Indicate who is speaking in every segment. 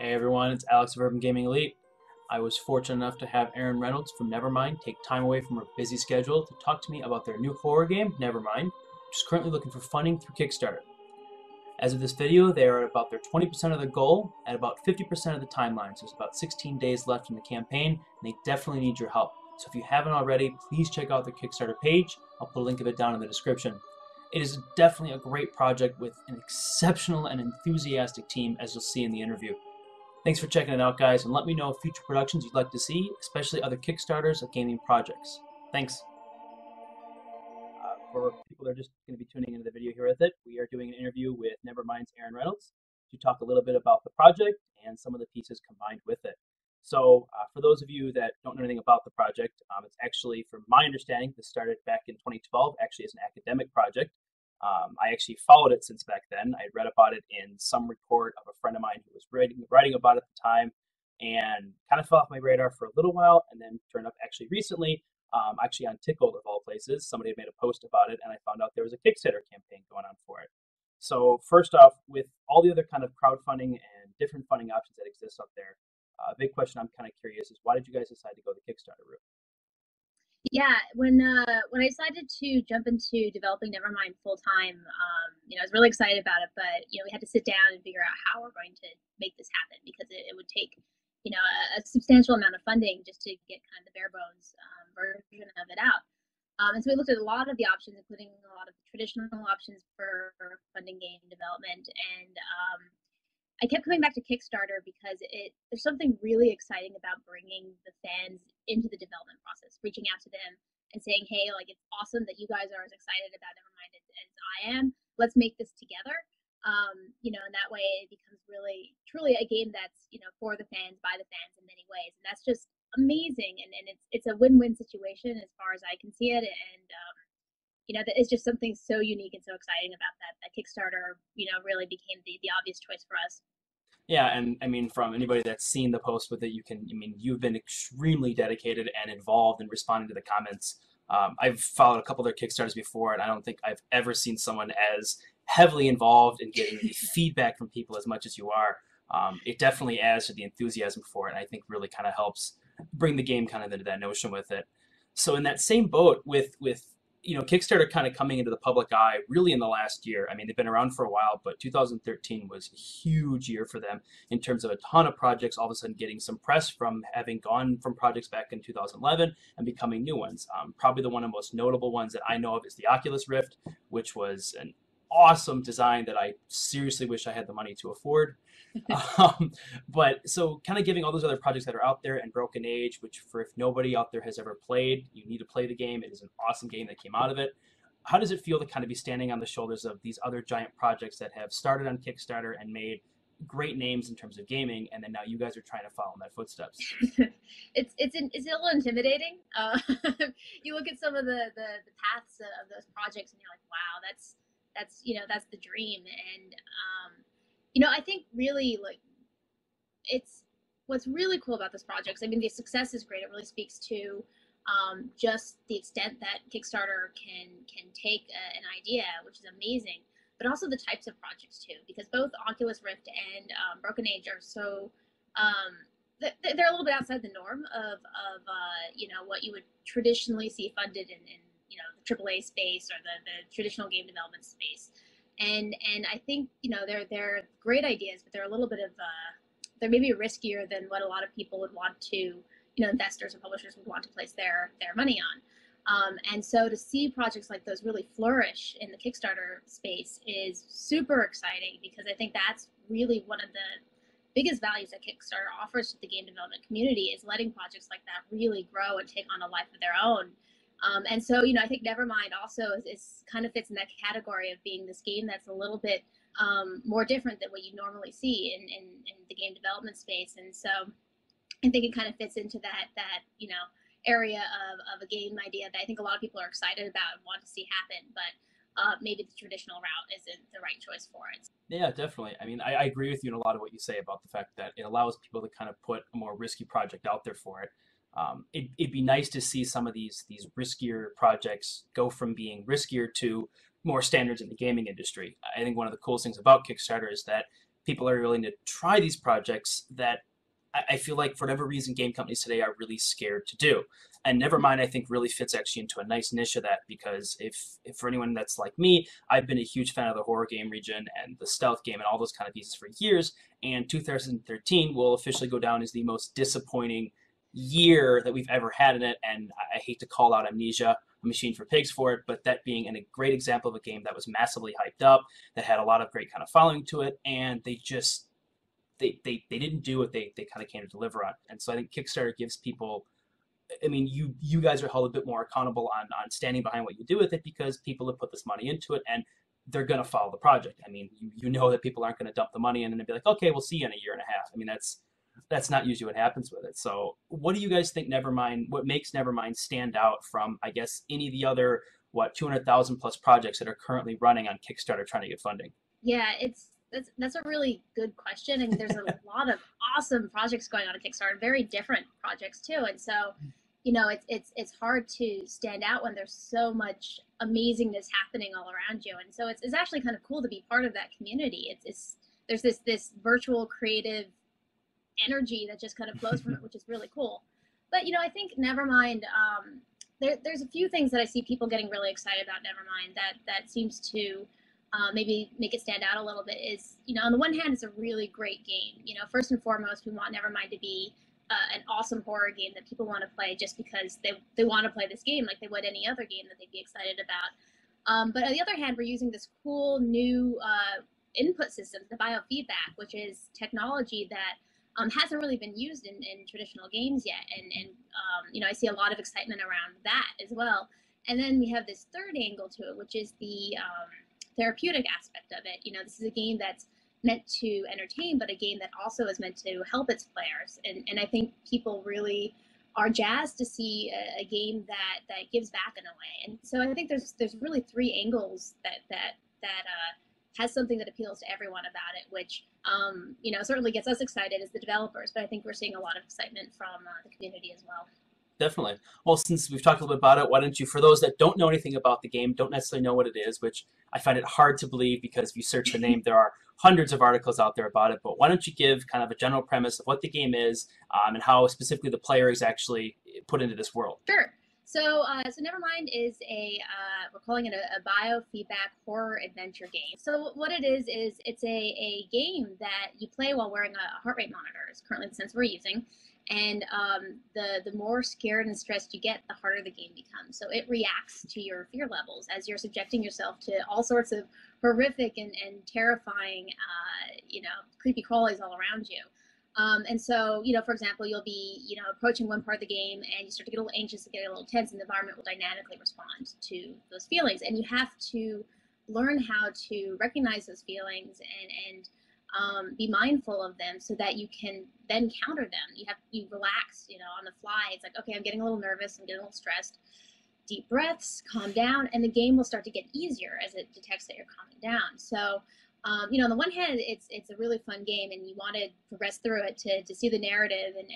Speaker 1: Hey everyone, it's Alex of Urban Gaming Elite. I was fortunate enough to have Erin Reynolds from Nevermind take time away from her busy schedule to talk to me about their new horror game, Nevermind, which is currently looking for funding through Kickstarter. As of this video, they are at about their 20% of the goal at about 50% of the timeline, so there's about 16 days left in the campaign, and they definitely need your help. So if you haven't already, please check out their Kickstarter page. I'll put a link of it down in the description. It is definitely a great project with an exceptional and enthusiastic team, as you'll see in the interview. Thanks for checking it out, guys, and let me know future productions you'd like to see, especially other Kickstarters of gaming projects. Thanks. For people that are just going to be tuning into the video here with it, we are doing an interview with Nevermind's Erin Reynolds to talk a little bit about the project and some of the pieces combined with it. So for those of you that don't know anything about the project, it's actually, from my understanding, this started back in 2012, actually as an academic project. I actually followed it since back then. I read about it in some report of a friend of mine who was writing about it at the time, and kind of fell off my radar for a little while, and then turned up actually recently, actually on Tickled of all places. Somebody had made a post about it, and I found out there was a Kickstarter campaign going on for it. So first off, with all the other kind of crowdfunding and different funding options that exist out there, a big question I'm kind of curious is, why did you guys decide to go the Kickstarter route?
Speaker 2: Yeah, when I decided to jump into developing Nevermind full time, I was really excited about it. But we had to sit down and figure out how we're going to make this happen because it would take a substantial amount of funding just to get kind of the bare bones version of it out. And so we looked at a lot of the options, including a lot of the traditional options for funding game development. And I kept coming back to Kickstarter because there's something really exciting about bringing the fans into the development process, reaching out to them and saying, hey, like, it's awesome that you guys are as excited about Nevermind as I am. Let's make this together. And that way it becomes really, truly a game that's, for the fans, by the fans in many ways. And that's just amazing. And it's a win-win situation as far as I can see it. And, that is just something so unique and so exciting about that Kickstarter, really became the obvious choice for us.
Speaker 1: Yeah, and I mean, from anybody that's seen the post with it, you've been extremely dedicated and involved in responding to the comments. I've followed a couple of their Kickstarters before, and I don't think I've ever seen someone as heavily involved in getting the feedback from people as much as you are. It definitely adds to the enthusiasm for it, and I think really kind of helps bring the game kind of into that notion with it. So in that same boat with Kickstarter kind of coming into the public eye really in the last year. I mean, they've been around for a while, but 2013 was a huge year for them in terms of a ton of projects all of a sudden getting some press from having gone from projects back in 2011 and becoming new ones. Probably the one of the most notable ones that I know of is the Oculus Rift, which was an awesome design that I seriously wish I had the money to afford. But so kind of giving all those other projects that are out there, and Broken Age, which for if nobody out there has ever played, you need to play the game. It is an awesome game that came out of it. How does it feel to kind of be standing on the shoulders of these other giant projects that have started on Kickstarter and made great names in terms of gaming, and then now you guys are trying to follow in that footsteps?
Speaker 2: It's a little intimidating. You look at some of the paths of those projects, and you're like, wow, that's the dream. And I think really, like, it's what's really cool about this project. I mean, the success is great. It really speaks to just the extent that Kickstarter can take an idea, which is amazing, but also the types of projects too, because both Oculus Rift and Broken Age are so they're a little bit outside the norm of what you would traditionally see funded in the AAA space or the traditional game development space. And I think they're great ideas, but they're a little bit of they're maybe riskier than what a lot of people would want to, investors and publishers would want to place their money on. And so to see projects like those really flourish in the Kickstarter space is super exciting, because I think that's really one of the biggest values that Kickstarter offers to the game development community, is letting projects like that really grow and take on a life of their own. And so, I think Nevermind also is kind of fits in that category of being this game that's a little bit more different than what you normally see in the game development space. And so I think it kind of fits into that area of a game idea that I think a lot of people are excited about and want to see happen, but maybe the traditional route isn't the right choice for it.
Speaker 1: Yeah, definitely. I mean, I agree with you in a lot of what you say about the fact that it allows people to kind of put a more risky project out there for it. It'd be nice to see some of these riskier projects go from being riskier to more standards in the gaming industry. I think one of the coolest things about Kickstarter is that people are willing to try these projects that I feel like for whatever reason game companies today are really scared to do. And Nevermind, I think, really fits actually into a nice niche of that, because if for anyone that's like me, I've been a huge fan of the horror game region and the stealth game and all those kind of pieces for years. And 2013 will officially go down as the most disappointing year that we've ever had in it. And I hate to call out Amnesia, a machine for pigs, for it, but that being a great example of a game that was massively hyped up, that had a lot of great kind of following to it, and they just they didn't do what they kind of came to deliver on. And so I think Kickstarter gives people, I mean, you guys are held a bit more accountable on standing behind what you do with it, because people have put this money into it and they're going to follow the project. I mean, you know that people aren't going to dump the money in and be like, okay, we'll see you in a year and a half. I mean, that's not usually what happens with it. So what do you guys think what makes Nevermind stand out from, I guess, any of the other, 200,000 plus projects that are currently running on Kickstarter trying to get funding?
Speaker 2: Yeah, that's a really good question, and there's a lot of awesome projects going on Kickstarter, very different projects too. And so, it's hard to stand out when there's so much amazingness happening all around you. And so it's actually kind of cool to be part of that community. There's this virtual creative energy that just kind of flows from it, which is really cool. But I think Nevermind, there's a few things that I see people getting really excited about Nevermind that seems to maybe make it stand out a little bit. Is, on the one hand, it's a really great game. First and foremost, we want Nevermind to be an awesome horror game that people want to play just because they want to play this game like they would any other game that they'd be excited about. But on the other hand, we're using this cool new input system, the biofeedback, which is technology that hasn't really been used in traditional games yet. And I see a lot of excitement around that as well. And then we have this third angle to it, which is the therapeutic aspect of it. This is a game that's meant to entertain, but a game that also is meant to help its players. And I think people really are jazzed to see a game that gives back in a way. And so I think there's really three angles that has something that appeals to everyone about it, which certainly gets us excited as the developers, but I think we're seeing a lot of excitement from the community as well.
Speaker 1: Definitely. Well, since we've talked a little bit about it, why don't you, for those that don't know anything about the game, don't necessarily know what it is, which I find it hard to believe because if you search the name, there are hundreds of articles out there about it, but why don't you give kind of a general premise of what the game is and how specifically the player is actually put into this world?
Speaker 2: Sure. So Nevermind is we're calling it a biofeedback horror adventure game. So what it is it's a game that you play while wearing a heart rate monitor. It's currently the sensor we're using. And the more scared and stressed you get, the harder the game becomes. So it reacts to your fear levels as you're subjecting yourself to all sorts of horrific and terrifying, creepy crawlies all around you. And so, for example, you'll be, approaching one part of the game and you start to get a little anxious and get a little tense, and the environment will dynamically respond to those feelings. And you have to learn how to recognize those feelings and be mindful of them so that you can then counter them. You relax, on the fly. It's like, okay, I'm getting a little nervous, I'm getting a little stressed. Deep breaths, calm down, and the game will start to get easier as it detects that you're calming down. So, on the one hand, it's a really fun game, and you want to progress through it to see the narrative and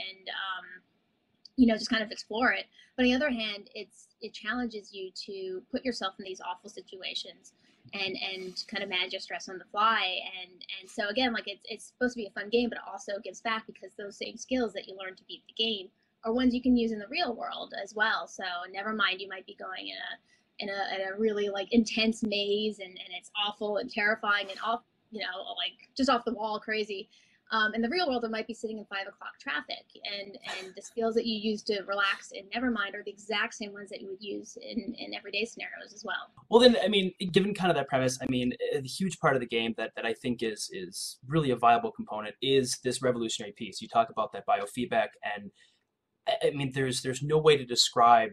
Speaker 2: just kind of explore it. But on the other hand, it challenges you to put yourself in these awful situations and kind of manage your stress on the fly. And so again, like it's supposed to be a fun game, but it also gives back because those same skills that you learn to beat the game are ones you can use in the real world as well. So Nevermind, you might be going in a really like intense maze and it's awful and terrifying and off, like just off the wall crazy. In the real world, it might be sitting in 5 o'clock traffic, and the skills that you use to relax in Nevermind are the exact same ones that you would use in everyday scenarios as well.
Speaker 1: Well, then, I mean, given kind of that premise, I mean, a huge part of the game that I think is really a viable component is this revolutionary piece. You talk about that biofeedback, and I mean, there's no way to describe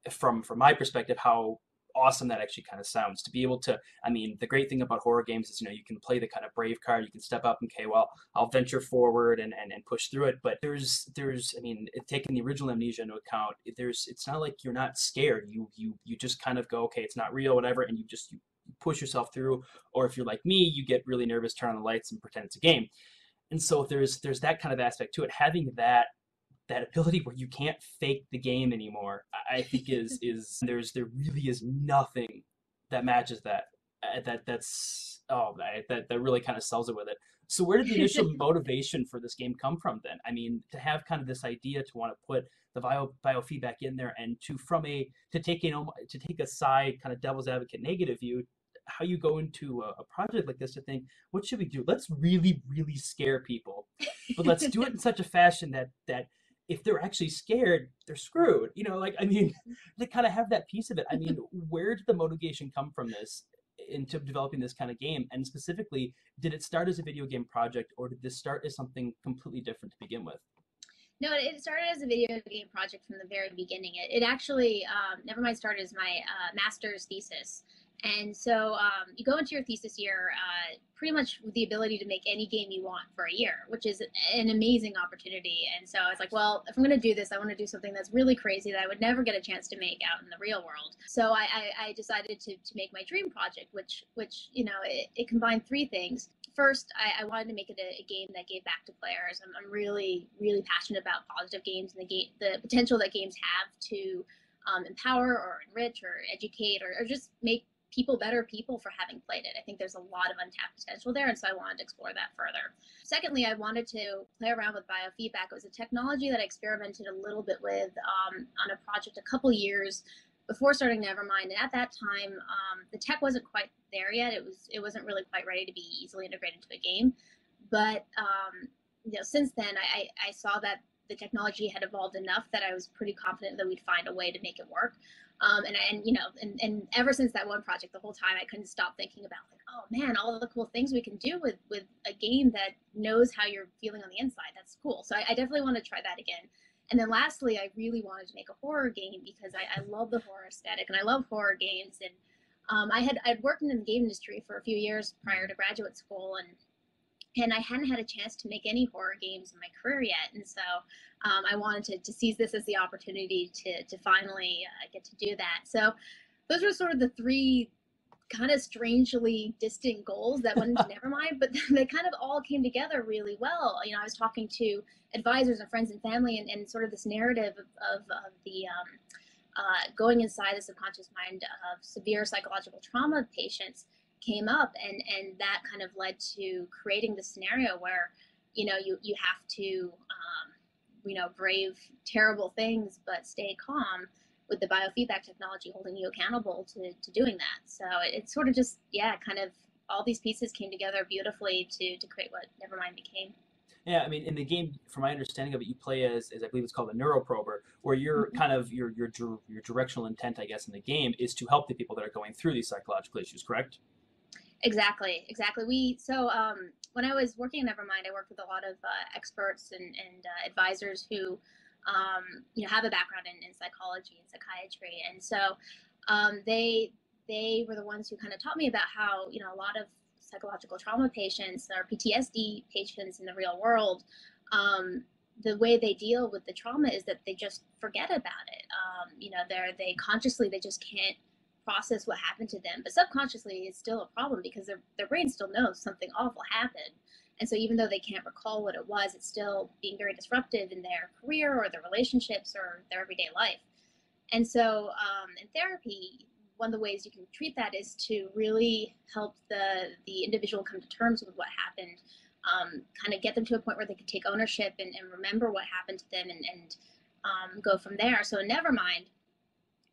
Speaker 1: from my perspective how awesome that actually kind of sounds to be able to. I mean, the great thing about horror games is you can play the kind of brave card. You can step up and, okay, well, I'll venture forward and push through it. But there's I mean, taking the original Amnesia into account, it's not like you're not scared. You just kind of go, okay, it's not real, whatever, and you push yourself through. Or if you're like me, you get really nervous, turn on the lights, and pretend it's a game. And so there's that kind of aspect to it. Having that ability where you can't fake the game anymore, I think there really is nothing that matches that. That's Oh, that really kind of sells it with it. So where did the initial motivation for this game come from then? I mean, to have kind of this idea to want to put the biofeedback in there and to take to take a side kind of devil's advocate negative view, how you go into a project like this to think, what should we do? Let's really, really scare people, but let's do it in such a fashion that if they're actually scared, they're screwed. Like I mean, to kind of have that piece of it. I mean, where did the motivation come from this into developing this kind of game? And specifically, did it start as a video game project, or did this start as something completely different to begin with?
Speaker 2: No, it started as a video game project from the very beginning. It actually, Nevermind started as my master's thesis. And so you go into your thesis year pretty much with the ability to make any game you want for a year, which is an amazing opportunity. And so I was like, well, if I'm going to do this, I want to do something that's really crazy that I would never get a chance to make out in the real world. So I decided to make my dream project, which it combined three things. First, I wanted to make it a game that gave back to players. I'm really, really passionate about positive games and the potential that games have to empower or enrich or educate or just make people better people for having played it. I think there's a lot of untapped potential there, and so I wanted to explore that further. Secondly, I wanted to play around with biofeedback. It was a technology that I experimented a little bit with on a project a couple years before starting Nevermind, and at that time, the tech wasn't quite there yet. It wasn't really quite ready to be easily integrated into a game. But since then, I saw that the technology had evolved enough that I was pretty confident that we'd find a way to make it work. And ever since that one project, the whole time I couldn't stop thinking about like, oh man, all of the cool things we can do with a game that knows how you're feeling on the inside. That's cool. So I definitely want to try that again. And then lastly, I really wanted to make a horror game because I love the horror aesthetic and I love horror games. And I'd worked in the game industry for a few years prior to graduate school, and I hadn't had a chance to make any horror games in my career yet. And so I wanted to seize this as the opportunity to finally get to do that. So those were sort of the three kind of strangely distant goals that went into Nevermind, but they kind of all came together really well. I was talking to advisors and friends and family, and sort of this narrative of the going inside the subconscious mind of severe psychological trauma patients came up, and that kind of led to creating the scenario where you have to brave terrible things but stay calm, with the biofeedback technology holding you accountable to doing that. So it's sort of just kind of all these pieces came together beautifully to create what Nevermind became.
Speaker 1: Yeah, I mean, in the game, from my understanding of it, you play as I believe it's called a neuroprober, where you're kind of your directional intent, I guess, in the game is to help the people that are going through these psychological issues. Correct?
Speaker 2: Exactly. When I was working in Nevermind, I worked with a lot of experts and advisors who have a background in psychology and psychiatry, and so they were the ones who kind of taught me about how a lot of psychological trauma patients or PTSD patients in the real world, the way they deal with the trauma is that they just forget about it. They consciously they just can't process what happened to them, but subconsciously it's still a problem because their brain still knows something awful happened. And so even though they can't recall what it was, it's still being very disruptive in their career or their relationships or their everyday life. And so in therapy, one of the ways you can treat that is to really help the individual come to terms with what happened, kind of get them to a point where they can take ownership and remember what happened to them and go from there. So in Nevermind,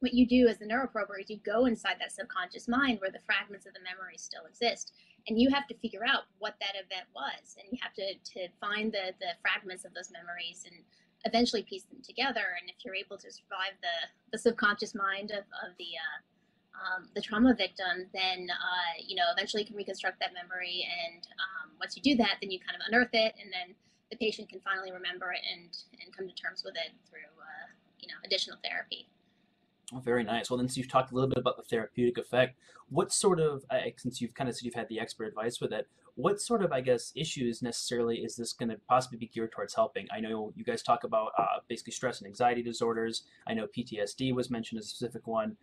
Speaker 2: what you do as the neuroprober is you go inside that subconscious mind where the fragments of the memory still exist, and you have to figure out what that event was, and you have to find the fragments of those memories and eventually piece them together. And if you're able to survive the subconscious mind of the trauma victim, then eventually you can reconstruct that memory, and once you do that, then you kind of unearth it, and then the patient can finally remember it and come to terms with it through additional therapy.
Speaker 1: Oh, very nice. Well, then, so you've talked a little bit about the therapeutic effect. What sort of, since you've kind of said you've had the expert advice with it, what sort of, I guess, issues necessarily is this going to possibly be geared towards helping? I know you guys talk about basically stress and anxiety disorders. I know PTSD was mentioned as a specific one.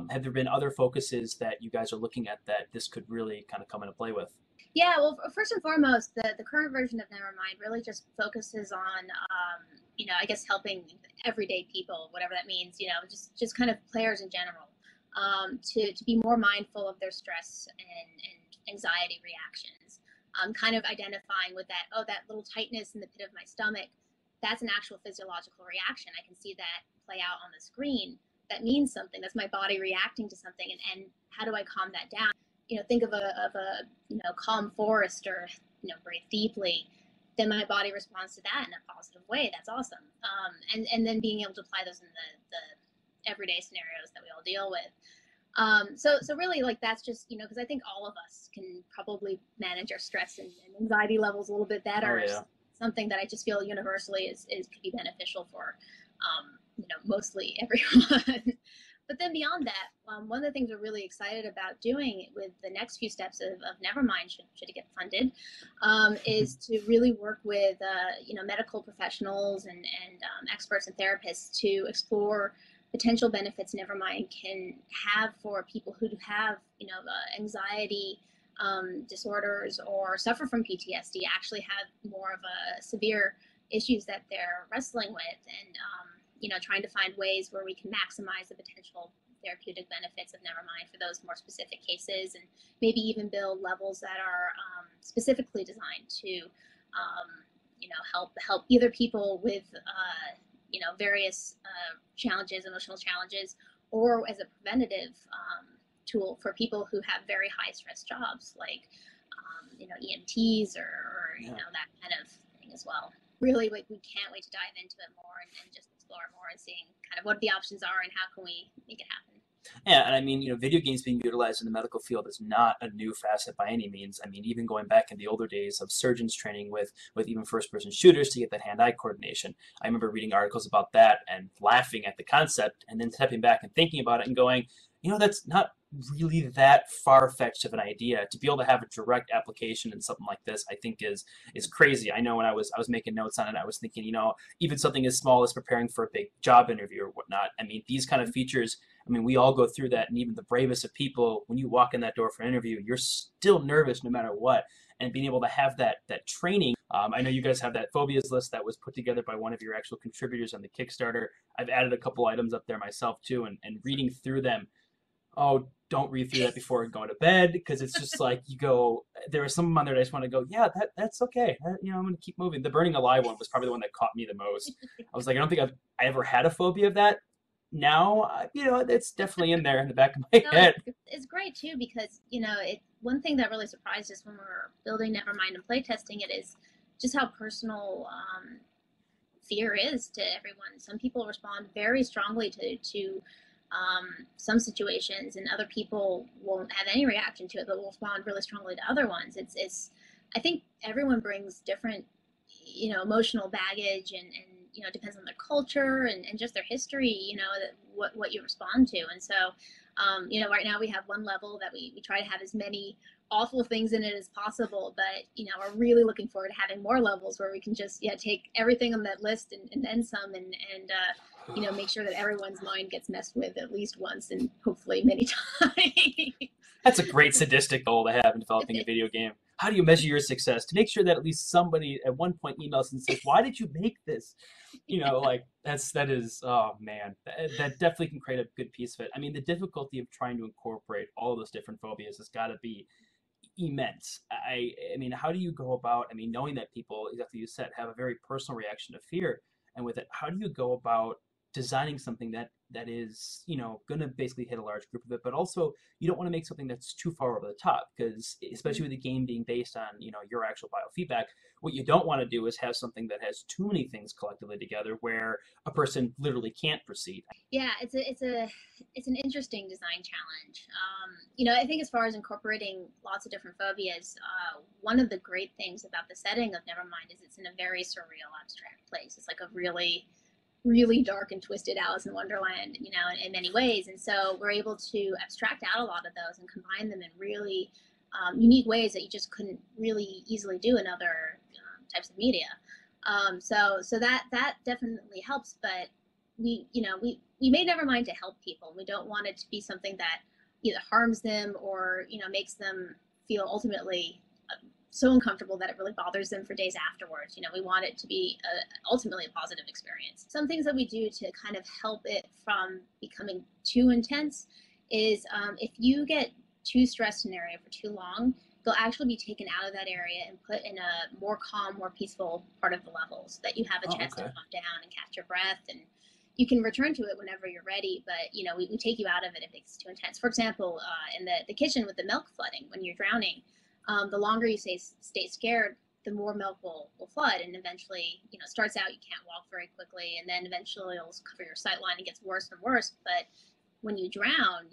Speaker 1: Have there been other focuses that you guys are looking at that this could really kind of come into play with?
Speaker 2: Yeah, well, first and foremost, the current version of Nevermind really just focuses on, I guess helping everyday people, whatever that means, just kind of players in general, to be more mindful of their stress and anxiety reactions. Kind of identifying with that, oh, that little tightness in the pit of my stomach, that's an actual physiological reaction. I can see that play out on the screen. That means something. That's my body reacting to something. And how do I calm that down? Think of a calm forest, or breathe deeply. Then my body responds to that in a positive way. That's awesome. And then being able to apply those in the everyday scenarios that we all deal with. So really, like, that's just, because I think all of us can probably manage our stress and anxiety levels a little bit better.
Speaker 1: Oh, yeah.
Speaker 2: Something that I just feel universally is could be beneficial for, mostly everyone. But then beyond that, one of the things we're really excited about doing with the next few steps of Nevermind, should it get funded, is to really work with medical professionals and experts and therapists to explore potential benefits Nevermind can have for people who have anxiety disorders or suffer from PTSD, actually have more of a severe issues that they're wrestling with, and trying to find ways where we can maximize the potential therapeutic benefits of Nevermind for those more specific cases, and maybe even build levels that are specifically designed to help either people with various challenges, emotional challenges, or as a preventative tool for people who have very high stress jobs, like EMTs or that kind of thing as well. Really, we can't wait to dive into it more and just explore more and seeing kind of what the options are and how can we make it happen.
Speaker 1: Yeah, and I mean, video games being utilized in the medical field is not a new facet by any means. I mean, even going back in the older days of surgeons training with even first-person shooters to get that hand-eye coordination. I remember reading articles about that and laughing at the concept, and then stepping back and thinking about it and going, that's not really that far-fetched of an idea. To be able to have a direct application in something like this, I think is crazy. I know when I was making notes on it, I was thinking, even something as small as preparing for a big job interview or whatnot. I mean, these kind of features, we all go through that, and even the bravest of people, when you walk in that door for an interview, you're still nervous no matter what. And being able to have that training, I know you guys have that phobias list that was put together by one of your actual contributors on the Kickstarter. I've added a couple items up there myself too, and reading through them. Oh, don't read through that before going to bed, because it's just like there are some on there that I just want to go, yeah, that's okay. I'm going to keep moving. The Burning Alive one was probably the one that caught me the most. I was like, I don't think I ever had a phobia of that. Now, it's definitely in there in the back of my head.
Speaker 2: It's great too, because, one thing that really surprised us when we were building Nevermind and playtesting it is just how personal fear is to everyone. Some people respond very strongly to some situations, and other people won't have any reaction to it, but will respond really strongly to other ones. I think everyone brings different, emotional baggage, and it depends on their culture and just their history, what you respond to. And so, right now we have one level that we try to have as many awful things in it as possible, but, we're really looking forward to having more levels where we can just, take everything on that list and then some, and make sure that everyone's mind gets messed with at least once, and hopefully many times.
Speaker 1: That's a great sadistic goal to have in developing a video game. How do you measure your success? To make sure that at least somebody at one point emails and says, why did you make this? That is, oh man, that definitely can create a good piece of it. I mean, the difficulty of trying to incorporate all of those different phobias has got to be immense. I mean, how do you go about, knowing that people, exactly you said, have a very personal reaction to fear, and with it, how do you go about designing something that is, going to basically hit a large group of it, but also you don't want to make something that's too far over the top, because especially with the game being based on, your actual biofeedback, what you don't want to do is have something that has too many things collectively together where a person literally can't proceed.
Speaker 2: Yeah, it's an interesting design challenge. I think as far as incorporating lots of different phobias, one of the great things about the setting of Nevermind is it's in a very surreal, abstract place. It's like a really dark and twisted Alice in Wonderland, in many ways. And so we're able to abstract out a lot of those and combine them in really unique ways that you just couldn't really easily do in other types of media. So that definitely helps. But we made Nevermind to help people. We don't want it to be something that either harms them or makes them feel ultimately so uncomfortable that it really bothers them for days afterwards. We want it to be ultimately a positive experience. Some things that we do to kind of help it from becoming too intense is if you get too stressed in an area for too long, they'll actually be taken out of that area and put in a more calm, more peaceful part of the level so that you have a
Speaker 1: Oh,
Speaker 2: chance to
Speaker 1: okay.
Speaker 2: calm down and catch your breath, and you can return to it whenever you're ready. But we take you out of it if it's too intense. For example, in the kitchen with the milk flooding when you're drowning, the longer you stay scared, the more milk will flood, and eventually, starts out you can't walk very quickly, and then eventually it'll cover your sight line and gets worse and worse. But when you drown,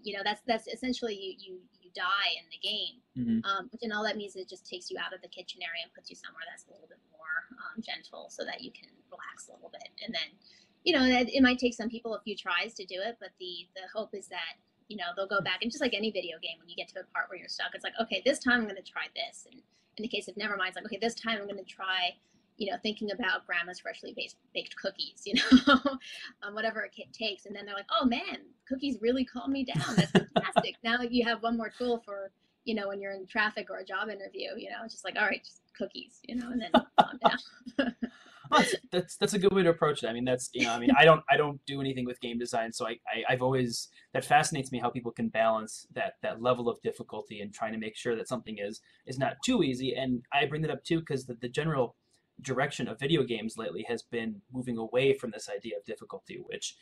Speaker 2: that's essentially you die in the game. And all that means is it just takes you out of the kitchen area and puts you somewhere that's a little bit more gentle, so that you can relax a little bit. And then, it might take some people a few tries to do it, but the hope is that they'll go back, and just like any video game, when you get to a part where you're stuck, it's like, okay, this time I'm going to try this. And in the case of Nevermind, it's like, okay, this time I'm going to try thinking about grandma's freshly baked cookies, whatever it takes. And then they're like, oh man, cookies really calm me down. That's fantastic. Now you have one more tool for, when you're in traffic or a job interview, it's just like, all right, just cookies, and then calm down.
Speaker 1: Well, that's a good way to approach it. I mean, I don't do anything with game design, so I've always, that fascinates me how people can balance that level of difficulty and trying to make sure that something is not too easy. And I bring that up too because the general direction of video games lately has been moving away from this idea of difficulty, which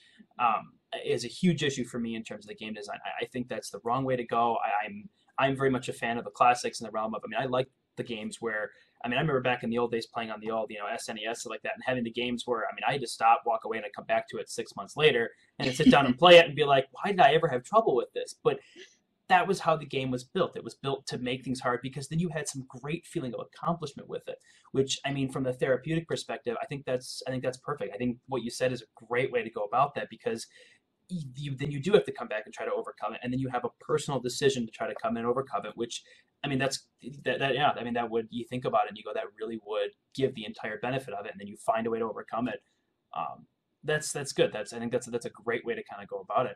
Speaker 1: is a huge issue for me in terms of the game design. I think that's the wrong way to go. I'm very much a fan of the classics in the realm of, I like the games where, I remember back in the old days playing on the old, SNES, stuff like that, and having the games where, I had to stop, walk away, and I'd come back to it 6 months later, and then sit down and play it and be like, why did I ever have trouble with this? But that was how the game was built. It was built to make things hard because then you had some great feeling of accomplishment with it, which, from the therapeutic perspective, I think that's perfect. I think what you said is a great way to go about that, because then you do have to come back and try to overcome it, and then you have a personal decision to try to come in and overcome it, which that would, you think about it and you go, that really would give the entire benefit of it, and then you find a way to overcome it. That's good. I think that's a great way to kind of go about it.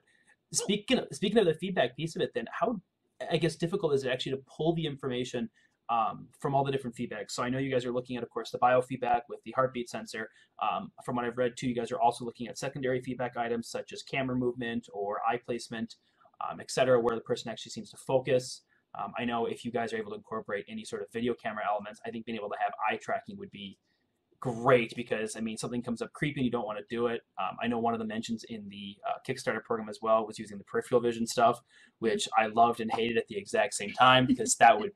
Speaker 1: Speaking of the feedback piece of it, then how, I guess, difficult is it actually to pull the information from all the different feedbacks? So I know you guys are looking at, of course, the biofeedback with the heartbeat sensor. From what I've read too, you guys are also looking at secondary feedback items such as camera movement or eye placement, et cetera, where the person actually seems to focus. I know if you guys are able to incorporate any sort of video camera elements, I think being able to have eye tracking would be great, because something comes up creepy and you don't want to do it. I know one of the mentions in the Kickstarter program as well was using the peripheral vision stuff, which I loved and hated at the exact same time, because that would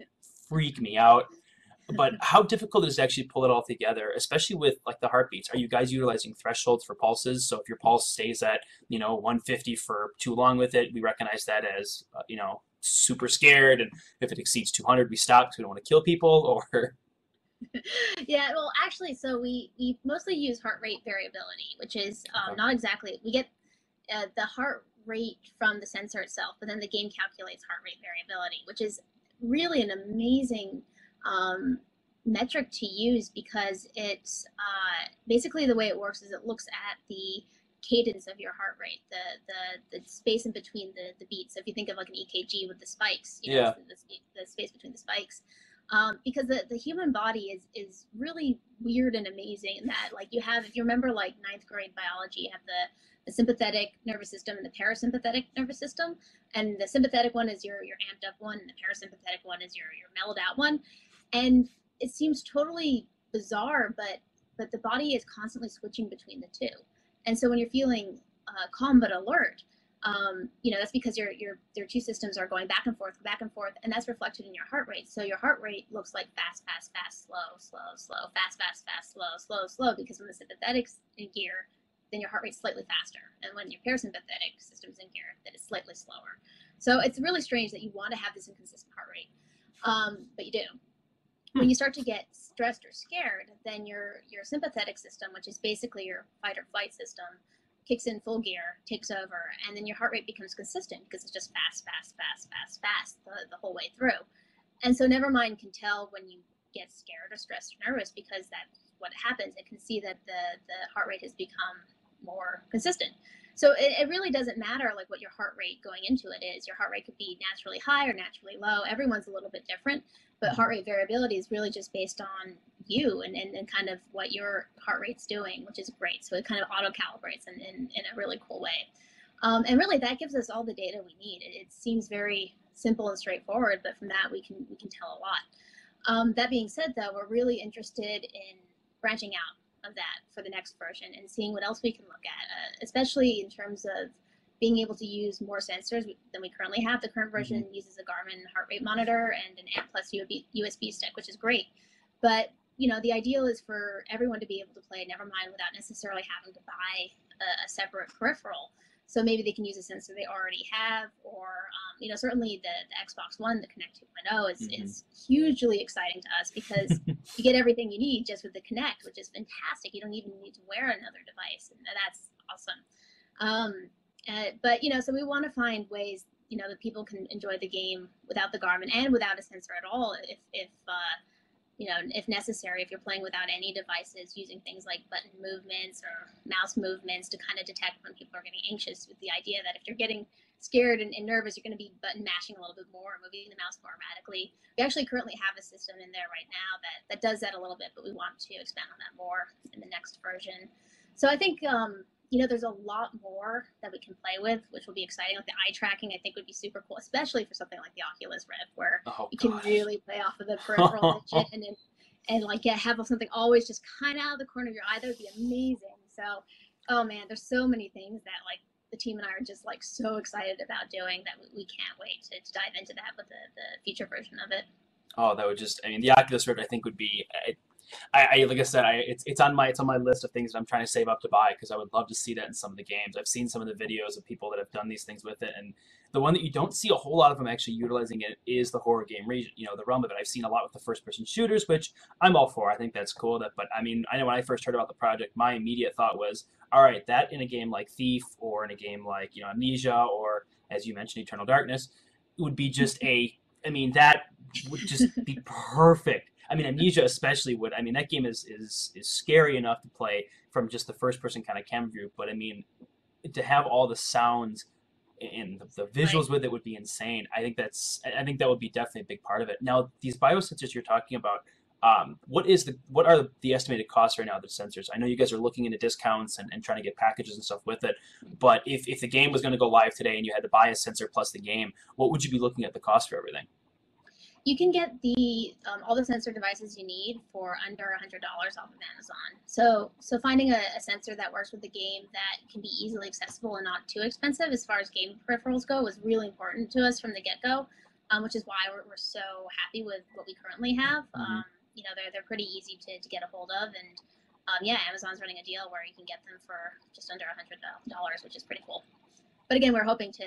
Speaker 1: freak me out. But how difficult is it to actually pull it all together, especially with like the heartbeats? Are you guys utilizing thresholds for pulses? So if your pulse stays at 150 for too long with it, we recognize that as super scared, and if it exceeds 200, we stop because we don't want to kill people, or
Speaker 2: Yeah, well, actually, so we mostly use heart rate variability, which is not exactly, we get the heart rate from the sensor itself, but then the game calculates heart rate variability, which is really an amazing metric to use, because it's basically, the way it works is it looks at the cadence of your heart rate, the space in between the beats. So if you think of like an EKG with the spikes,
Speaker 1: yeah,
Speaker 2: the space between the spikes. Because the human body is really weird and amazing in that, like, if you remember like ninth grade biology, you have the sympathetic nervous system and the parasympathetic nervous system, and the sympathetic one is your amped up one, and the parasympathetic one is your mellowed out one. And it seems totally bizarre, but the body is constantly switching between the two. And so when you're feeling calm but alert, that's because your two systems are going back and forth, and that's reflected in your heart rate. So your heart rate looks like fast, fast, fast, slow, slow, slow, fast, fast, fast, slow, slow, slow, because when the sympathetic's in gear, then your heart rate's slightly faster. And when your parasympathetic system's in gear, then it's slightly slower. So it's really strange that you want to have this inconsistent heart rate, but you do. When you start to get stressed or scared, then your sympathetic system, which is basically your fight or flight system, kicks in full gear, takes over, and then your heart rate becomes consistent because it's just fast, fast, fast, fast, fast the whole way through. And so Nevermind can tell when you get scared or stressed or nervous, because that's what happens. It can see that the heart rate has become more consistent. So it really doesn't matter like what your heart rate going into it is. Your heart rate could be naturally high or naturally low. Everyone's a little bit different, but heart rate variability is really just based on you and kind of what your heart rate's doing, which is great. So it kind of auto calibrates in a really cool way. And really that gives us all the data we need. It seems very simple and straightforward, but from that we can tell a lot. That being said, though, we're really interested in branching out of that for the next version and seeing what else we can look at, especially in terms of being able to use more sensors than we currently have. The current version uses a Garmin heart rate monitor and an ANT plus USB stick, which is great. But the ideal is for everyone to be able to play Nevermind without necessarily having to buy a separate peripheral. So maybe they can use a sensor they already have, or certainly the Xbox One, the Kinect 2.0 is hugely exciting to us because you get everything you need just with the Kinect, which is fantastic. You don't even need to wear another device, and that's awesome. But so we want to find ways that people can enjoy the game without the Garmin and without a sensor at all, if necessary, if you're playing without any devices, using things like button movements or mouse movements to kind of detect when people are getting anxious, with the idea that if you're getting scared and nervous, you're going to be button mashing a little bit more, moving the mouse more erratically. We actually currently have a system in there right now that does that a little bit, but we want to expand on that more in the next version. So I think there's a lot more that we can play with, which will be exciting. Like the eye tracking, I think would be super cool, especially for something like the Oculus Rift, where you can really play off of the peripheral vision and have something always just kind of out of the corner of your eye. That would be amazing. So, oh man, there's so many things that the team and I are just so excited about doing that we can't wait to dive into that with the future version of it.
Speaker 1: Oh, that would the Oculus Rift I think would be. I like I said, it's on my list of things that I'm trying to save up to buy because I would love to see that in some of the games. I've seen some of the videos of people that have done these things with it, and the one that you don't see a whole lot of them actually utilizing it is the horror game region, the realm of it. I've seen a lot with the first-person shooters, which I'm all for. I think that's cool. But I know when I first heard about the project, my immediate thought was, all right, that in a game like Thief or in a game like Amnesia or, as you mentioned, Eternal Darkness, would be just that would just be perfect. Amnesia especially would. That game is scary enough to play from just the first-person kind of camera view, but to have all the sounds and the visuals with it would be insane. I think that would be definitely a big part of it. Now, these biosensors you're talking about, what are the estimated costs right now of the sensors? I know you guys are looking into discounts and trying to get packages and stuff with it, but if the game was going to go live today and you had to buy a sensor plus the game, what would you be looking at the cost for everything?
Speaker 2: You can get all the sensor devices you need for under $100 off of Amazon. So finding a sensor that works with the game that can be easily accessible and not too expensive as far as game peripherals go was really important to us from the get-go, which is why we're so happy with what we currently have. They're pretty easy to get a hold of, and Amazon's running a deal where you can get them for just under $100, which is pretty cool. But again, we're hoping to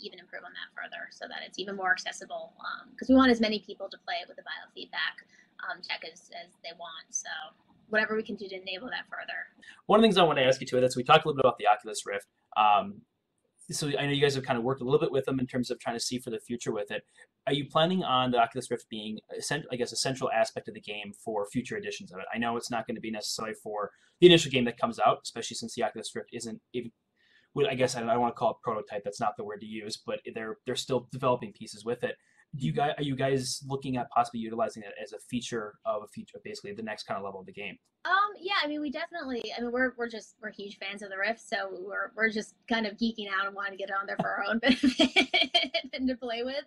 Speaker 2: even improve on that further so that it's even more accessible, because we want as many people to play with the biofeedback tech as they want. So whatever we can do to enable that further.
Speaker 1: One of the things I want to ask you too, that's we talked a little bit about the Oculus Rift. So I know you guys have kind of worked a little bit with them in terms of trying to see for the future with it. Are you planning on the Oculus Rift being, a central aspect of the game for future editions of it? I know it's not going to be necessarily for the initial game that comes out, especially since the Oculus Rift isn't even. I guess I don't want to call it prototype. That's not the word to use, but they're still developing pieces with it. Are you guys looking at possibly utilizing it as a feature, basically the next kind of level of the game?
Speaker 2: We definitely. We're huge fans of the Rift, so we're just kind of geeking out and wanting to get it on there for our own benefit and to play with.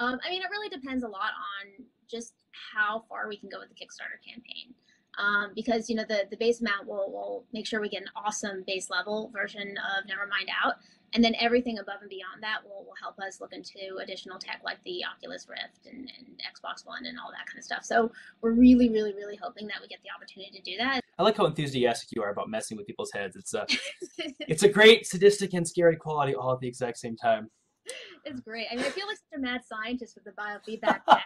Speaker 2: It really depends a lot on just how far we can go with the Kickstarter campaign. Because the base amount will make sure we get an awesome base level version of Nevermind out, and then everything above and beyond that will help us look into additional tech like the Oculus Rift and Xbox One and all that kind of stuff. So we're really, really, really hoping that we get the opportunity to do that.
Speaker 1: I like how enthusiastic you are about messing with people's heads. It's a great sadistic and scary quality all at the exact same time.
Speaker 2: It's great. I feel like such a mad scientist with the biofeedback tech.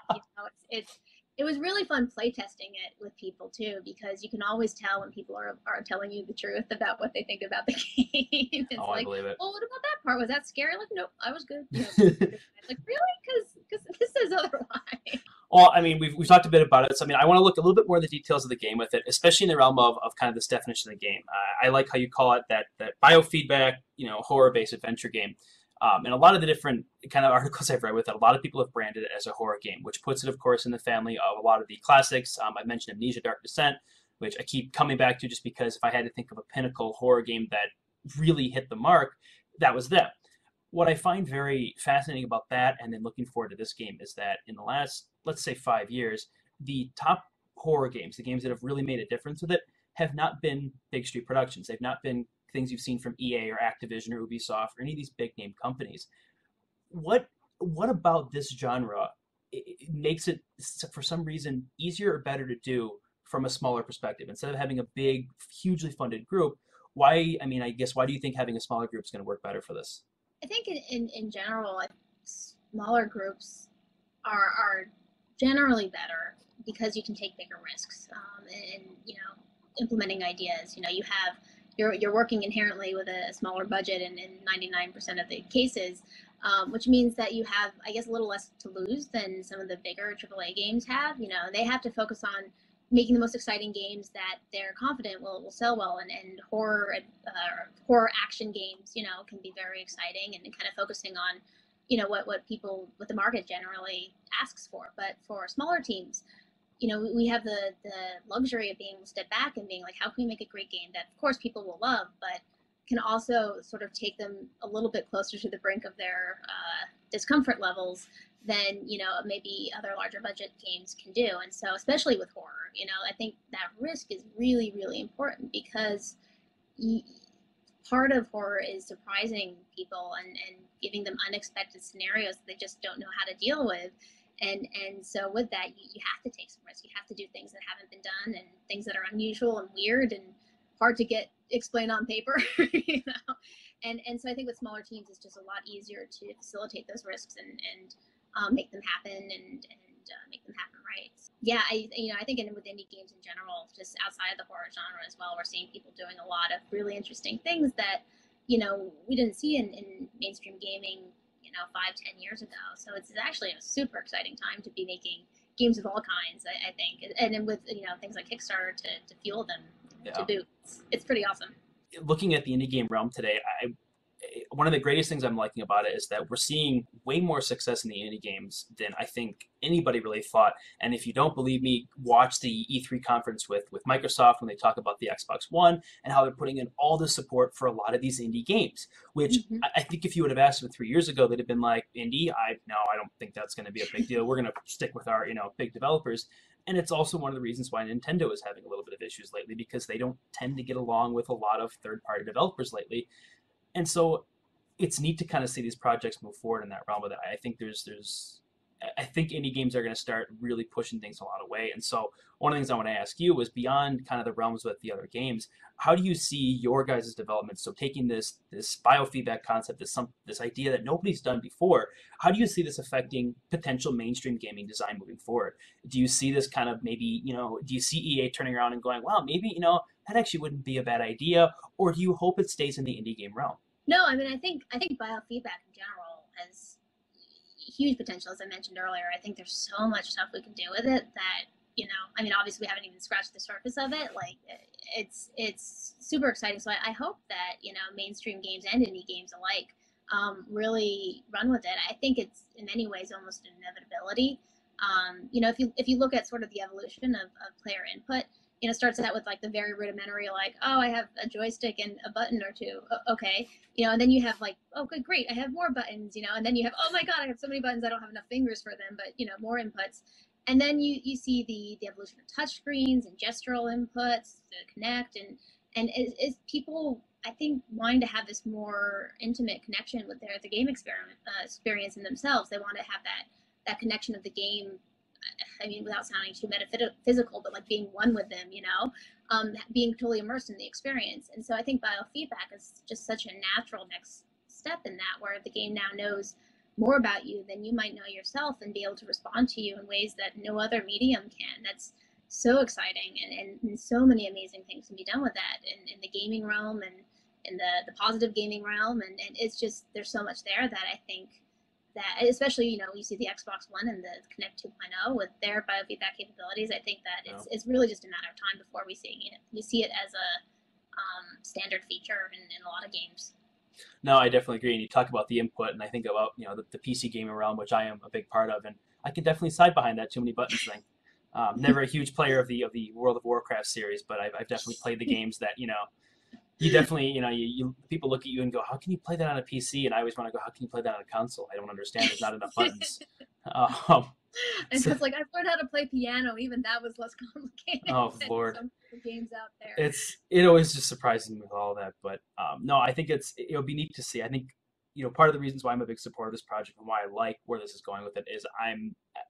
Speaker 2: It was really fun playtesting it with people too, because you can always tell when people are telling you the truth about what they think about the game. It's
Speaker 1: I believe it.
Speaker 2: Well, what about that part? Was that scary? Like, nope, I was good. Like, really? Because this says otherwise.
Speaker 1: Well, we've talked a bit about it. So, I want to look a little bit more at the details of the game with it, especially in the realm of kind of this definition of the game. I like how you call it that biofeedback, horror-based adventure game. And a lot of the different kind of articles I've read with it, a lot of people have branded it as a horror game, which puts it, of course, in the family of a lot of the classics. I mentioned Amnesia: Dark Descent, which I keep coming back to just because if I had to think of a pinnacle horror game that really hit the mark, that was them. What I find very fascinating about that, and then looking forward to this game, is that in the last, let's say, 5 years, the top horror games, the games that have really made a difference with it, have not been big street productions. They've not been things you've seen from EA or Activision or Ubisoft or any of these big name companies. What about this genre makes it, for some reason, easier or better to do from a smaller perspective instead of having a big, hugely funded group? Why? I mean, I guess why do you think having a smaller group is going to work better for this?
Speaker 2: I think in general, smaller groups are generally better because you can take bigger risks, and implementing ideas. You have you're working inherently with a smaller budget in 99% of the cases, which means that you have, I guess, a little less to lose than some of the bigger AAA games have. They have to focus on making the most exciting games that they're confident will sell well, and horror action games, can be very exciting, and kind of focusing on what the market generally asks for. But for smaller teams, we have the luxury of being able to step back and being like, how can we make a great game that, of course, people will love, but can also sort of take them a little bit closer to the brink of their discomfort levels than maybe other larger budget games can do. And so, especially with horror, I think that risk is really, really important, because part of horror is surprising people and giving them unexpected scenarios that they just don't know how to deal with. And so with that, you have to take some risk. You have to do things that haven't been done, and things that are unusual and weird and hard to get explained on paper. And so I think with smaller teams, it's just a lot easier to facilitate those risks and make them happen, and make them happen right. Yeah, I think with indie games in general, just outside of the horror genre as well, we're seeing people doing a lot of really interesting things that we didn't see in mainstream gaming 5-10 years ago. So it's actually a super exciting time to be making games of all kinds, I think, and then with things like Kickstarter to fuel them, to boot. It's pretty awesome.
Speaker 1: Looking at the indie game realm today, one of the greatest things I'm liking about it is that we're seeing way more success in the indie games than I think anybody really thought. And if you don't believe me, watch the E3 conference with Microsoft when they talk about the Xbox One and how they're putting in all the support for a lot of these indie games, which I think if you would have asked them 3 years ago, they'd have been like, indie? No, I don't think that's going to be a big deal. We're going to stick with our, big developers. And it's also one of the reasons why Nintendo is having a little bit of issues lately, because they don't tend to get along with a lot of third-party developers lately. And so it's neat to kind of see these projects move forward in that realm. But I think I think indie games are going to start really pushing things a lot of way. And so one of the things I want to ask you is, beyond kind of the realms with the other games, how do you see your guys' development? So taking this biofeedback concept, this idea that nobody's done before, how do you see this affecting potential mainstream gaming design moving forward? Do you see this kind of maybe, do you see EA turning around and going, wow, maybe, that actually wouldn't be a bad idea? Or do you hope it stays in the indie game realm?
Speaker 2: No, I mean, I think biofeedback in general has huge potential, as I mentioned earlier. I think there's so much stuff we can do with it that, I mean, obviously we haven't even scratched the surface of it. Like, it's super exciting. So I hope that, mainstream games and indie games alike really run with it. I think it's in many ways almost an inevitability. If you look at sort of the evolution of player input, starts out with like the very rudimentary, like, oh, I have a joystick and a button or two. Okay. And then you have like, oh, good, great, I have more buttons, and then you have, oh my God, I have so many buttons, I don't have enough fingers for them, but, more inputs. And then you see the evolution of touch screens and gestural inputs to connect. And is people, I think, wanting to have this more intimate connection with the game experience in themselves. They want to have that connection of the game. I mean, without sounding too metaphysical, but like being one with them, being totally immersed in the experience. And so I think biofeedback is just such a natural next step in that, where the game now knows more about you than you might know yourself, and be able to respond to you in ways that no other medium can. That's so exciting, and so many amazing things can be done with that in the gaming realm, and in the positive gaming realm. And it's just, there's so much there that I think that, especially, you see the Xbox One and the Kinect 2.0 with their biofeedback capabilities. I think that it's really just a matter of time before we see it as a standard feature in a lot of games.
Speaker 1: No, I definitely agree. And you talk about the input, and I think about the PC gaming realm, which I am a big part of, and I can definitely side behind that too many buttons thing. Never a huge player of the World of Warcraft series, but I've definitely played the games that You definitely, people look at you and go, "How can you play that on a PC?" And I always want to go, "How can you play that on a console?" I don't understand. There's not enough buttons. Um,
Speaker 2: And
Speaker 1: so,
Speaker 2: it's like I've learned how to play piano. Even that was less complicated
Speaker 1: oh
Speaker 2: than
Speaker 1: Lord,
Speaker 2: some of the games out there.
Speaker 1: it always just surprises me with all that. But no, I think it'll be neat to see. I think part of the reasons why I'm a big supporter of this project and why I like where this is going with it is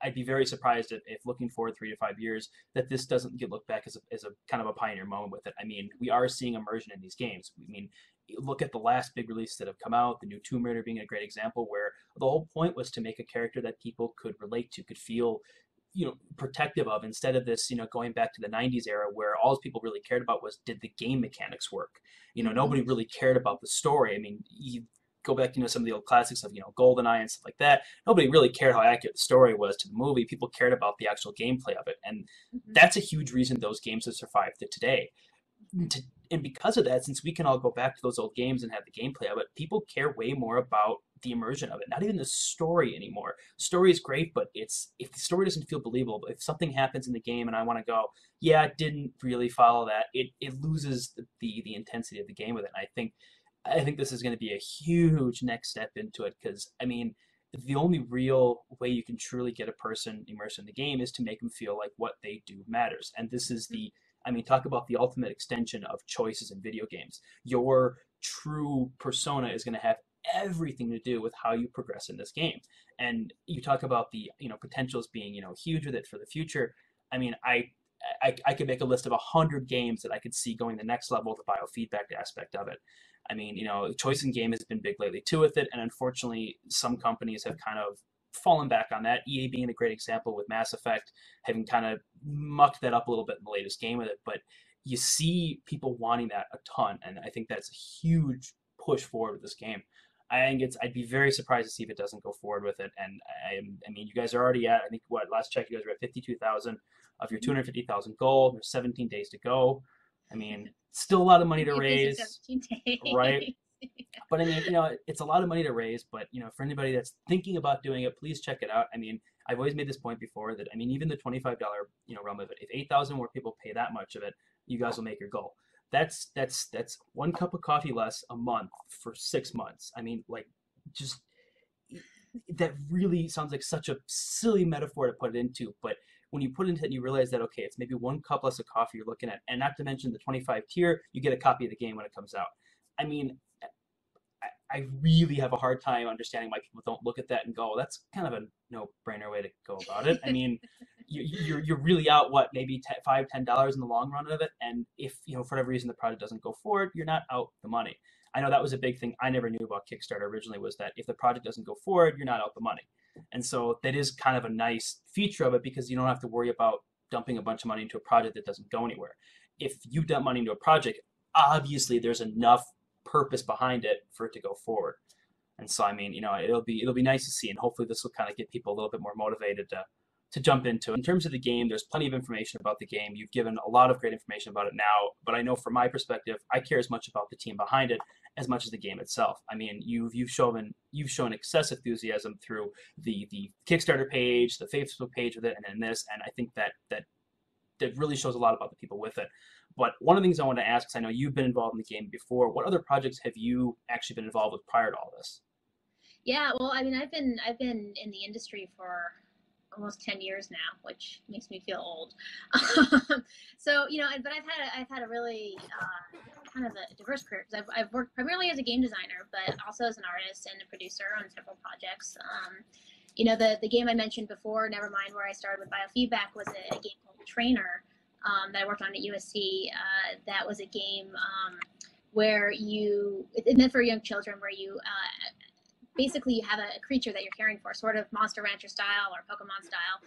Speaker 1: I'd be very surprised if looking forward 3 to 5 years that this doesn't get looked back as a kind of a pioneer moment with it. I mean, we are seeing immersion in these games. I mean, look at the last big releases that have come out, the new Tomb Raider being a great example, where the whole point was to make a character that people could relate to, could feel protective of, instead of this going back to the 90s era where all people really cared about was, did the game mechanics work.
Speaker 2: Mm-hmm.
Speaker 1: Nobody really cared about the story. I mean, you go back some of the old classics of GoldenEye and stuff like that. Nobody really cared how accurate the story was to the movie. People cared about the actual gameplay of it, and
Speaker 2: Mm-hmm.
Speaker 1: that's a huge reason those games have survived to today. And because of that, since we can all go back to those old games and have the gameplay of it, people care way more about the immersion of it, not even the story anymore. Story is great, but if the story doesn't feel believable, if something happens in the game and I want to go, yeah, it didn't really follow that, it loses the intensity of the game with it. And I think this is going to be a huge next step into it, because I mean, the only real way you can truly get a person immersed in the game is to make them feel like what they do matters. And this is talk about the ultimate extension of choices in video games. Your true persona is going to have everything to do with how you progress in this game. And you talk about the potentials being huge with it for the future. I mean, I could make a list of 100 games that I could see going the next level with the biofeedback aspect of it. I mean, choice in game has been big lately too with it, and unfortunately, some companies have kind of fallen back on that. EA being a great example with Mass Effect, having kind of mucked that up a little bit in the latest game with it. But you see people wanting that a ton, and I think that's a huge push forward with this game. I'd be very surprised to see if it doesn't go forward with it. And I mean, you guys are already at, I think, what, last check, you guys were at 52,000 of your 250,000 goal. There's 17 days to go. I mean, still a lot of money to raise, right? But I mean, it's a lot of money to raise. But for anybody that's thinking about doing it, please check it out. I mean, I've always made this point before that, I mean, even the $25 realm of it, if 8,000 more people pay that much of it, you guys will make your goal. That's one cup of coffee less a month for 6 months. I mean, like, just that really sounds like such a silly metaphor to put it into, but when you put it into it and you realize that, okay, it's maybe one cup less of coffee you're looking at, and not to mention the 25 tier, you get a copy of the game when it comes out. I mean, I really have a hard time understanding why people don't look at that and go, that's kind of a no-brainer way to go about it. I mean, you're really out, what, maybe $5-10 in the long run of it, and if for whatever reason the project doesn't go forward, you're not out the money. I know that was a big thing I never knew about Kickstarter originally, was that if the project doesn't go forward, you're not out the money. And so that is kind of a nice feature of it, because you don't have to worry about dumping a bunch of money into a project that doesn't go anywhere. If you dump money into a project, obviously there's enough purpose behind it for it to go forward. And so I mean, it'll be nice to see, and hopefully this will kind of get people a little bit more motivated to jump into it. In terms of the game, there's plenty of information about the game. You've given a lot of great information about it now, but I know from my perspective, I care as much about the team behind it as much as the game itself. I mean, you've shown excess enthusiasm through the Kickstarter page, the Facebook page with it, and then this, and I think that really shows a lot about the people with it. But one of the things I wanted to ask, because I know you've been involved in the game before, what other projects have you actually been involved with prior to all this?
Speaker 2: Yeah, well, I mean, I've been in the industry for almost 10 years now, which makes me feel old. So, but I've had a really kind of a diverse career, because I've worked primarily as a game designer, but also as an artist and a producer on several projects. The game I mentioned before, Nevermind, where I started with biofeedback, was a game called Trainer, that I worked on at USC. That was a game where it's meant for young children, where you basically you have a creature that you're caring for, sort of Monster Rancher style or Pokemon style,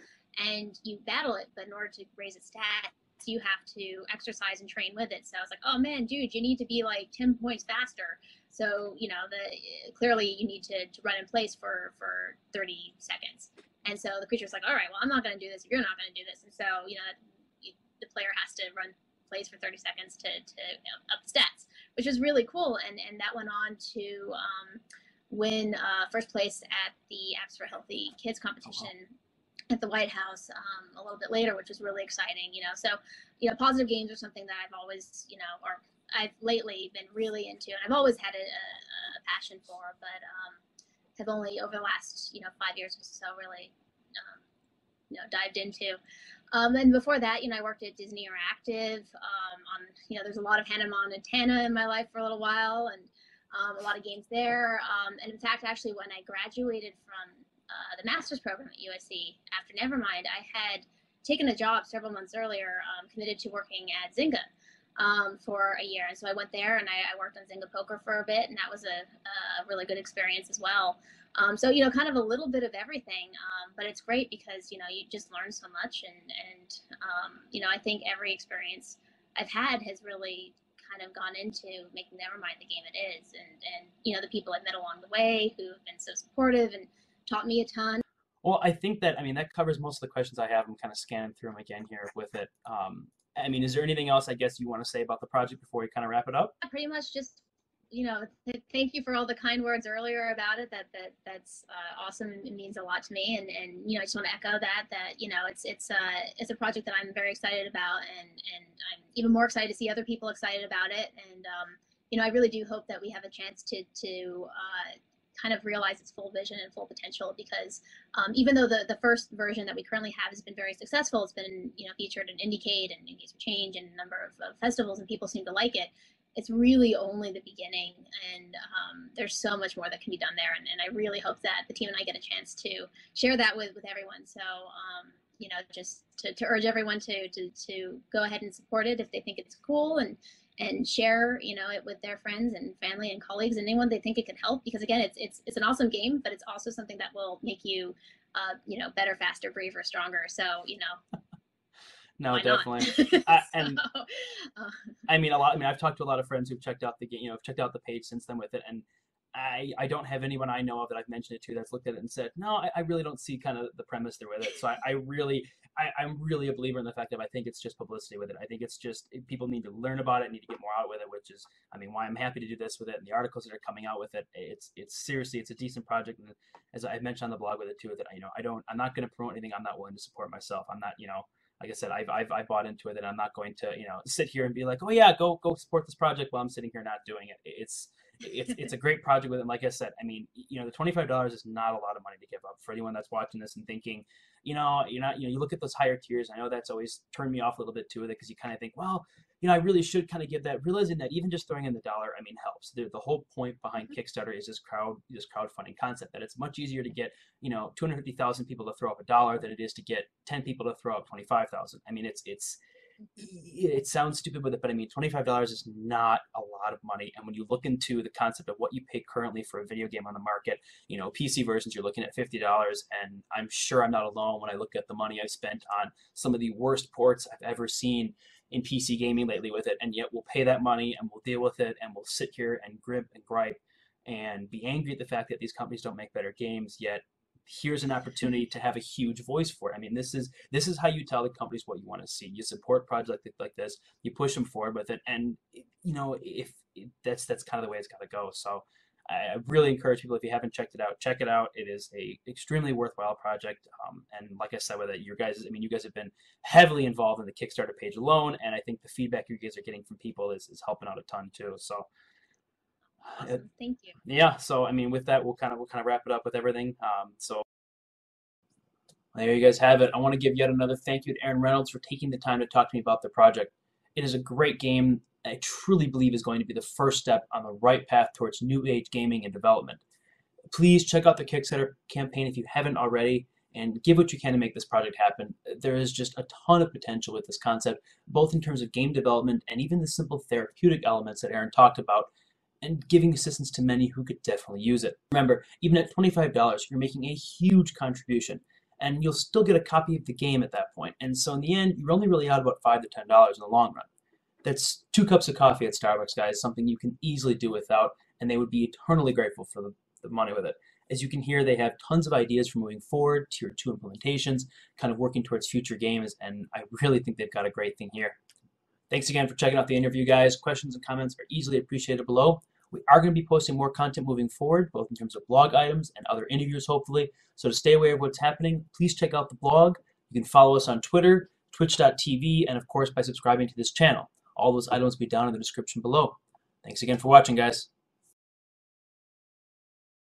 Speaker 2: and you battle it, but in order to raise its stats, you have to exercise and train with it. So I was like, oh man, dude, you need to be like 10 points faster. So, clearly you need to run in place for 30 seconds. And so the creature's like, all right, well, I'm not going to do this if you're not going to do this. And so, the player has to run plays for 30 seconds to up the stats, which is really cool. And that went on to win first place at the Apps for Healthy Kids competition at the White House a little bit later, which was really exciting. So positive games are something that I've always, or I've lately been really into, and I've always had a passion for, but have only over the last 5 years or so really dived into. And before that, I worked at Disney Interactive. There's a lot of Hannah Montana in my life for a little while, and a lot of games there. And in fact, actually, when I graduated from the master's program at USC after Nevermind, I had taken a job several months earlier, committed to working at Zynga for a year. And so I went there and I worked on Zynga Poker for a bit, and that was a really good experience as well. So, kind of a little bit of everything, but it's great because, you just learn so much. And I think every experience I've had has really kind of gone into making Nevermind the game it is. And the people I've met along the way who have been so supportive and taught me a ton.
Speaker 1: Well, I think that, that covers most of the questions I have. I'm kind of scanning through them again here with it. Is there anything else, I guess, you want to say about the project before we kind of wrap it up?
Speaker 2: Pretty much just, thank you for all the kind words earlier about it. That's awesome. It means a lot to me. And I just want to echo that it's a project that I'm very excited about, and I'm even more excited to see other people excited about it. And, I really do hope that we have a chance to kind of realize its full vision and full potential, because even though the first version that we currently have has been very successful, it's been featured in Indiecade and Games for Change and a number of festivals, and people seem to like it. It's really only the beginning, and there's so much more that can be done there, and I really hope that the team and I get a chance to share that with everyone. So just to urge everyone to go ahead and support it if they think it's cool, and share it with their friends and family and colleagues and anyone they think it can help, because again, it's an awesome game, but it's also something that will make you better, faster, braver, stronger. So
Speaker 1: no, definitely. I've talked to a lot of friends who've checked out the game, checked out the page since then with it, and I don't have anyone I know of that I've mentioned it to that's looked at it and said, no, I really don't see kind of the premise there with it. So I'm really a believer in the fact that I think it's just publicity with it. I think it's just people need to learn about it, need to get more out with it, which is, why I'm happy to do this with it, and the articles that are coming out with it. It's seriously, it's a decent project, and as I mentioned on the blog with it too, that I'm not going to promote anything I'm not willing to support myself. I'm not, like I said, I bought into it, and I'm not going to sit here and be like, oh yeah, go support this project while I'm sitting here not doing it. It's a great project with it. And like I said, the $25 is not a lot of money to give up for anyone that's watching this and thinking, you're not, you look at those higher tiers. I know that's always turned me off a little bit too, with it, because you kind of think, well, I really should kind of give that, realizing that even just throwing in the dollar, helps. The whole point behind Kickstarter is this crowdfunding concept, that it's much easier to get, 250,000 people to throw up $1 than it is to get 10 people to throw up 25,000. It sounds stupid with it, but $25 is not a lot of money. And when you look into the concept of what you pay currently for a video game on the market, PC versions, you're looking at $50, and I'm sure I'm not alone when I look at the money I've spent on some of the worst ports I've ever seen in PC gaming lately with it, and yet we'll pay that money and we'll deal with it, and we'll sit here and grip and gripe and be angry at the fact that these companies don't make better games, yet here's an opportunity to have a huge voice for it. This is how you tell the companies what you want to see. You support projects like this, you push them forward with it, and if that's kind of the way it's got to go. So I really encourage people, if you haven't checked it out, check it out. It is a extremely worthwhile project, and like I said with it, you guys have been heavily involved in the Kickstarter page alone, and I think the feedback you guys are getting from people is helping out a ton too. So.
Speaker 2: Awesome. Thank you.
Speaker 1: Yeah. So with that, we'll kind of wrap it up with everything. So there you guys have it. I want to give yet another thank you to Erin Reynolds for taking the time to talk to me about the project. It is a great game. I truly believe is going to be the first step on the right path towards new age gaming and development. Please check out the Kickstarter campaign if you haven't already, and give what you can to make this project happen. There is just a ton of potential with this concept, both in terms of game development and even the simple therapeutic elements that Erin talked about, and giving assistance to many who could definitely use it. Remember, even at $25, you're making a huge contribution, and you'll still get a copy of the game at that point. And so in the end, you're only really out about $5 to $10 in the long run. That's 2 cups of coffee at Starbucks, guys, something you can easily do without, and they would be eternally grateful for the money with it. As you can hear, they have tons of ideas for moving forward, Tier 2 implementations, kind of working towards future games, and I really think they've got a great thing here. Thanks again for checking out the interview, guys. Questions and comments are easily appreciated below. We are going to be posting more content moving forward, both in terms of blog items and other interviews, hopefully. So to stay aware of what's happening, please check out the blog. You can follow us on Twitter, twitch.tv, and of course by subscribing to this channel. All those items will be down in the description below. Thanks again for watching, guys.